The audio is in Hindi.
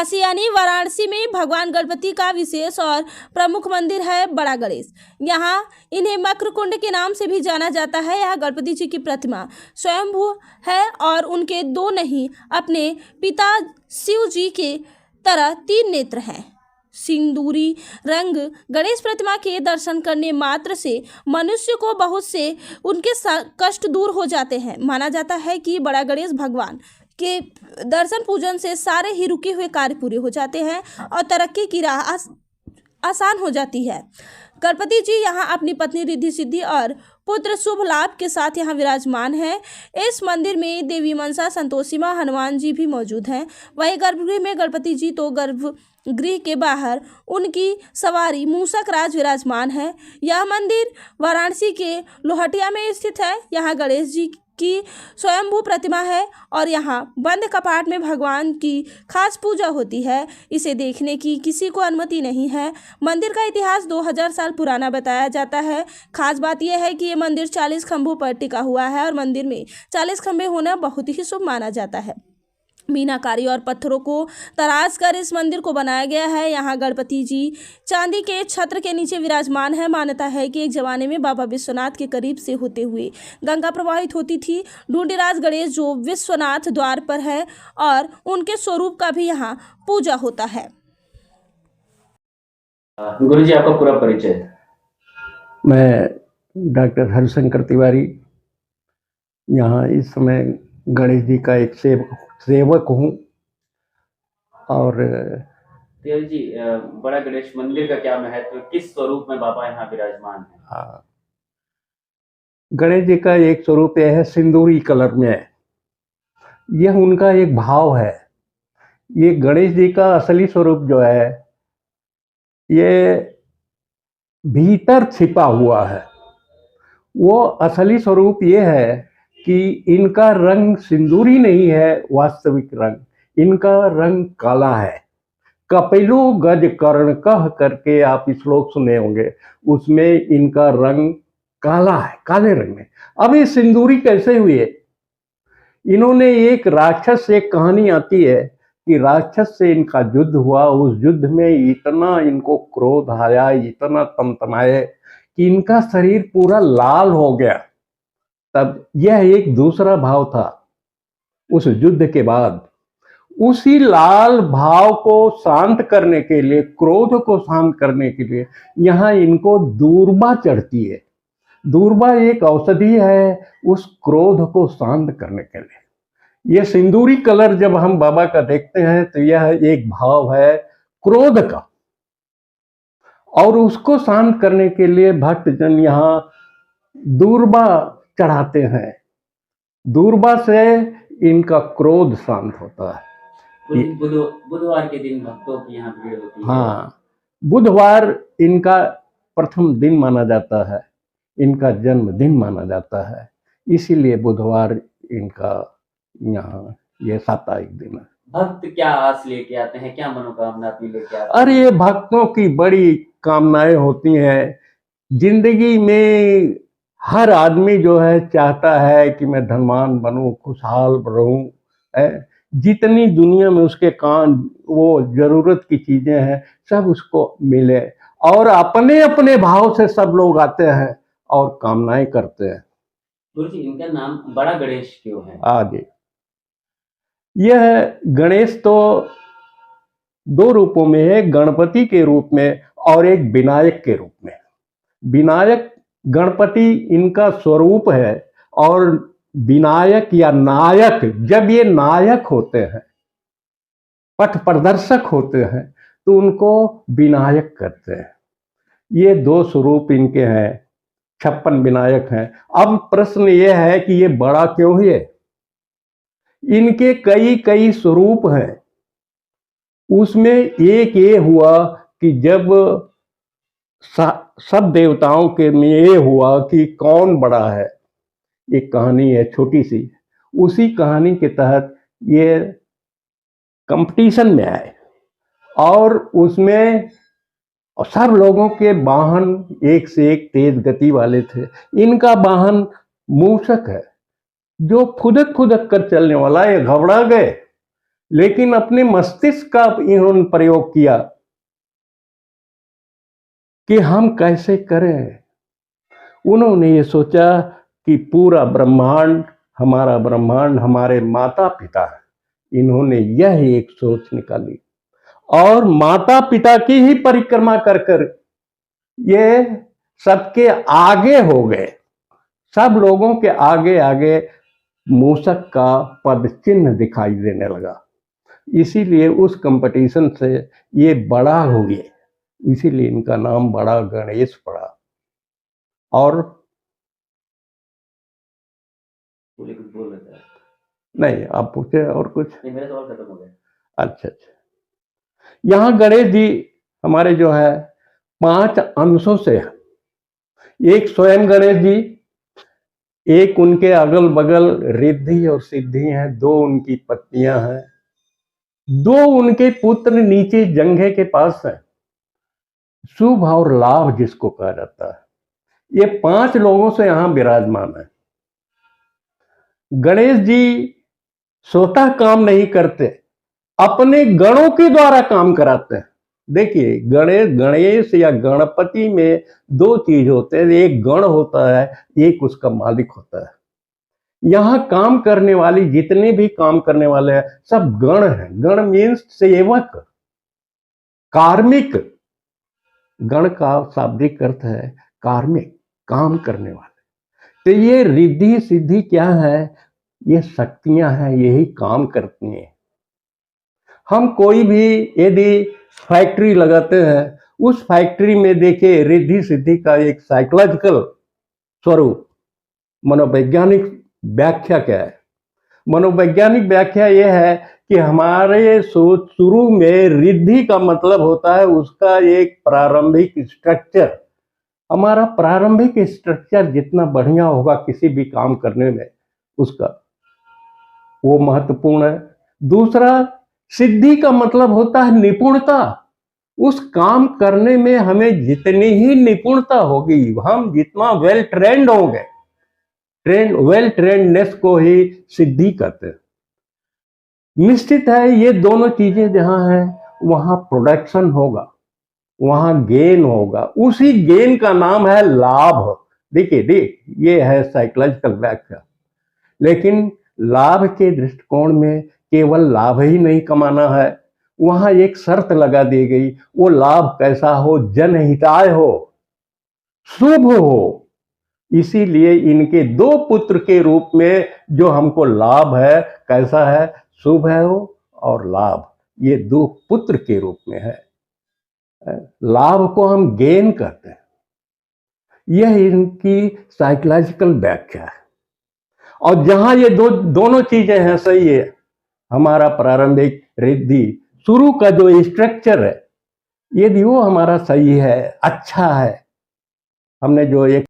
काशी यानी वाराणसी में भगवान गणपति का विशेष और प्रमुख मंदिर है बड़ा गणेश। यहाँ इन्हें मकरकुंड के नाम से भी जाना जाता है। यह गणपति जी की प्रतिमा स्वयंभू है और उनके दो नहीं अपने पिता शिव जी के तरह 3 नेत्र हैं। सिंदूरी रंग गणेश प्रतिमा के दर्शन करने मात्र से मनुष्य को बहुत से उनके कष्ट दूर हो जाते हैं। माना जाता है कि बड़ा गणेश भगवान के दर्शन पूजन से सारे ही रुके हुए कार्य पूरे हो जाते हैं और तरक्की की राह आसान हो जाती है। गणपति जी यहाँ अपनी पत्नी रिद्धि सिद्धि और पुत्र शुभ लाभ के साथ यहाँ विराजमान है। इस मंदिर में देवी मनसा, संतोषी माँ, हनुमान जी भी मौजूद हैं। वहीं गर्भगृह में गणपति जी तो गर्भगृह के बाहर उनकी सवारी मूषक राज विराजमान है। यह मंदिर वाराणसी के लोहटिया में स्थित है। यहाँ गणेश जी की स्वयंभू प्रतिमा है और यहाँ बंद कपाट में भगवान की खास पूजा होती है। इसे देखने की किसी को अनुमति नहीं है। मंदिर का इतिहास 2000 साल पुराना बताया जाता है। खास बात यह है कि ये मंदिर 40 खंभों पर टिका हुआ है और मंदिर में 40 खंभे होना बहुत ही शुभ माना जाता है। मीनाकारी और पत्थरों को तराश कर इस मंदिर को बनाया गया है। यहाँ गणपति जी चांदी के छत्र के नीचे विराजमान है। मान्यता है कि एक जमाने में बाबा विश्वनाथ के करीब से होते हुए गंगा प्रवाहित होती थी। ढूंढीराज गणेश जो विश्वनाथ द्वार पर है और उनके स्वरूप का भी यहाँ पूजा होता है। गुरु जी, आपका पूरा परिचय। मैं डॉक्टर हरिशंकर तिवारी यहाँ इस समय गणेश जी का एक सेवक हूँ। और तिवारी जी, बड़ा गणेश मंदिर का क्या महत्व, किस स्वरूप में बाबा यहाँ विराजमान है? हाँ, गणेश जी का एक स्वरूप यह है, सिंदूरी कलर में है। यह उनका एक भाव है। ये गणेश जी का असली स्वरूप जो है ये भीतर छिपा हुआ है। वो असली स्वरूप ये है कि इनका रंग सिंदूरी नहीं है, वास्तविक रंग इनका रंग काला है। कपिलो गज कर्ण कह करके आप श्लोक सुने होंगे, उसमें इनका रंग काला है, काले रंग में। अब ये सिंदूरी कैसे हुए? इन्होंने एक राक्षस से, एक कहानी आती है कि राक्षस से इनका युद्ध हुआ। उस युद्ध में इतना इनको क्रोध आया, इतना तमतमाए कि इनका शरीर पूरा लाल हो गया। तब यह एक दूसरा भाव था। उस युद्ध के बाद उसी लाल भाव को शांत करने के लिए, क्रोध को शांत करने के लिए यहाँ इनको दूर्बा चढ़ती है। दूर्बा एक औषधि है उस क्रोध को शांत करने के लिए। यह सिंदूरी कलर जब हम बाबा का देखते हैं तो यह एक भाव है क्रोध का, और उसको शांत करने के लिए भक्तजन यहाँ दूर्बा चढ़ाते हैं। दूर्बा से इनका क्रोध शांत होता है। बुधवार के दिन भक्तों की यहाँ भीड़ होती है। हाँ, बुधवार इनका प्रथम दिन माना जाता है, इनका जन्मदिन माना जाता है, इसीलिए बुधवार इनका यहाँ ये साप्ताहिक दिन है। भक्त क्या आस लेके आते हैं, क्या मनोकामना अपनी लेके आते हैं? अरे ये भक्तों की बड़ी कामनाएं होती हैं। जिंदगी में हर आदमी जो है चाहता है कि मैं धनवान बनूं, खुशहाल रहूं। जितनी दुनिया में उसके काम, वो जरूरत की चीजें हैं, सब उसको मिले। और अपने अपने भाव से सब लोग आते हैं और कामनाएं करते हैं। गुरु जी, इनका नाम बड़ा गणेश क्यों है? आगे यह गणेश तो 2 रूपों में है, गणपति के रूप में और एक विनायक के रूप में। विनायक गणपति इनका स्वरूप है और विनायक या नायक, जब ये नायक होते हैं, पथ प्रदर्शक होते हैं, तो उनको विनायक करते हैं। ये 2 स्वरूप इनके हैं, 56 विनायक हैं। अब प्रश्न ये है कि ये बड़ा क्यों है? इनके कई कई स्वरूप हैं। उसमें एक ये हुआ कि जब सब देवताओं के में ये हुआ कि कौन बड़ा है, एक कहानी है छोटी सी, उसी कहानी के तहत ये कंपटीशन में आए और उसमें सब लोगों के वाहन एक से एक तेज गति वाले थे। इनका वाहन मूषक है जो फुदक फुदक कर चलने वाला। ये घबरा गए लेकिन अपने मस्तिष्क का इन्होंने प्रयोग किया कि हम कैसे करें। उन्होंने ये सोचा कि पूरा ब्रह्मांड हमारे माता पिता है। इन्होंने यह एक सोच निकाली और माता पिता की ही परिक्रमा कर कर ये सबके आगे हो गए। सब लोगों के आगे आगे मूषक का पद चिन्ह दिखाई देने लगा। इसीलिए उस कंपटीशन से ये बड़ा हुए, इसीलिए इनका नाम बड़ा गणेश पड़ा। और बोले कुछ बोल रहे थे आप? नहीं, आप पूछे और कुछ? नहीं, मेरा सवाल खत्म हो गया। अच्छा अच्छा। यहाँ गणेश जी हमारे जो है 5 अंशों से है। एक स्वयं गणेश जी, एक उनके अगल बगल रिद्धि और सिद्धि हैं, 2 उनकी पत्नियां हैं, 2 उनके पुत्र नीचे जंघे के पास हैं। शुभ और लाभ जिसको कहा जाता है, ये 5 लोगों से यहां विराजमान है। गणेश जी स्वतः काम नहीं करते, अपने गणों के द्वारा काम कराते हैं। देखिए, गणेश या गणपति में 2 चीज होते हैं, एक गण होता है, एक उसका मालिक होता है। यहां काम करने वाली जितने भी काम करने वाले हैं सब गण हैं। गण मीन्स सेवक, कार्मिक। गण का शाब्दिक अर्थ है कार्मिक, काम करने वाले। तो ये रिद्धि सिद्धि क्या है? ये शक्तियां हैं, यही काम करती हैं। हम कोई भी यदि फैक्ट्री लगाते हैं, उस फैक्ट्री में देखिए रिद्धि सिद्धि का एक साइकोलॉजिकल स्वरूप, मनोवैज्ञानिक व्याख्या क्या है? मनोवैज्ञानिक व्याख्या यह है कि हमारे सोच शुरू में रिद्धि का मतलब होता है उसका एक प्रारंभिक स्ट्रक्चर। हमारा प्रारंभिक स्ट्रक्चर जितना बढ़िया होगा किसी भी काम करने में, उसका वो महत्वपूर्ण है। दूसरा, सिद्धि का मतलब होता है निपुणता। उस काम करने में हमें जितनी ही निपुणता होगी, हम जितना वेल ट्रेंड होंगे, वेल ट्रेंडनेस को ही सिद्धि कहते हैं। निश्चित है ये दोनों चीजें जहां हैं वहां प्रोडक्शन होगा, वहां गेन होगा। उसी गेन का नाम है लाभ। देखिए, ये है साइकोलॉजिकल व्याख्या। लेकिन लाभ के दृष्टिकोण में केवल लाभ ही नहीं कमाना है, वहां एक शर्त लगा दी गई, वो लाभ कैसा हो? जनहिताय हो, शुभ हो। इसीलिए इनके 2 पुत्र के रूप में जो हमको लाभ है, कैसा है? शुभ है हो और लाभ, ये 2 पुत्र के रूप में है। लाभ को हम गेन कहते हैं। यह इनकी साइकोलॉजिकल व्याख्या है। और जहां ये दोनों चीजें हैं, सही है, हमारा प्रारंभिक रिद्धि शुरू का जो स्ट्रक्चर है, यदि वो हमारा सही है, अच्छा है, हमने जो एक